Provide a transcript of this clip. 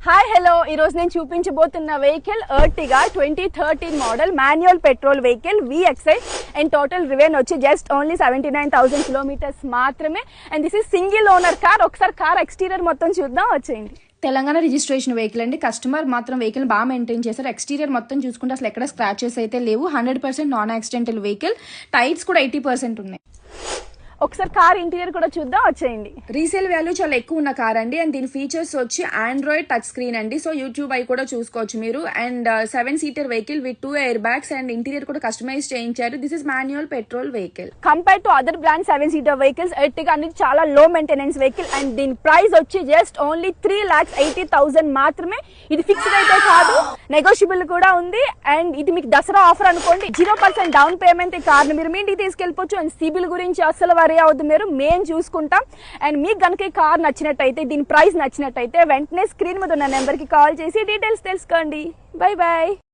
Hi hello ఈ రోజు నేను చూపించబోతున్న vehicle Ertiga 2013 model manual petrol vehicle VXI and total driven వచ్చి జస్ట్ ఓన్లీ 79,000 కిలోమీటర్స్ మాత్రమే. And this is single owner car. ఒకసారి కార్ ఎక్స్టీరియర్ మొత్తం చూద్దాం, వచ్చేయండి. తెలంగాణ రిజిస్ట్రేషన్ వెహికల్ అండి. కస్టమర్ మాత్రం వెహికల్ బాగా మెయింటైన్ చేశారు. ఎక్స్టీరియర్ మొత్తం చూసుకుంటే అసలు ఎక్కడ స్క్రాచెస్ అయితే లేవు. 100% నాన్ యాక్సిడెంటల్ వెహికల్. టైర్స్ కూడా 80% ఉన్నాయి. ఒకసారి కార్ ఇంటీరియర్ కూడా చూద్దాం, వచ్చేయండి. రీసేల్ వాల్యూ చాలా ఎక్కువ ఉన్న కార్ అండి. అండ్ దీని ఫీచర్స్ వచ్చి ఆండ్రాయిడ్ టచ్ స్క్రీన్ అండి. సో యూట్యూబ్ అవి కూడా చూసుకోవచ్చు మీరు. And 7 seater vehicle with 2 air bags and interior కూడా కస్టమైజ్ చేయించారు. This is manual petrol vehicle. Compare to other brand 7 seater vehicles Ertiga అనేది చాలా లో మెయింటెనెన్స్ వెహికల్. అండ్ దీని ప్రైస్ వచ్చి జస్ట్ ఓన్లీ 3,80,000 మాత్రమే. ఇది ఫిక్స్డ్ అయితే కాదు, నెగోషియబుల్ కూడా ఉంది. అండ్ ఇది మీకు దసరా ఆఫర్ అనుకోండి. 0% డౌన్ పేమెంట్ ఈ కార్ మీరు మీ ఇంటికి తీసుకెళ్ళిపోవచ్చు. అండ్ సిబిల్ గురించి అసలు వరి అవుతుంది, మీరు మేము చూసుకుంటాం. అండ్ మీకు కనుక ఈ కార్ నచ్చినట్టయితే, దీని ప్రైస్ నచ్చినట్టయితే వెంటనే స్క్రీన్ మీద ఉన్న నెంబర్ కి కాల్ చేసి డీటెయిల్స్ తెలుసుకోండి. By by.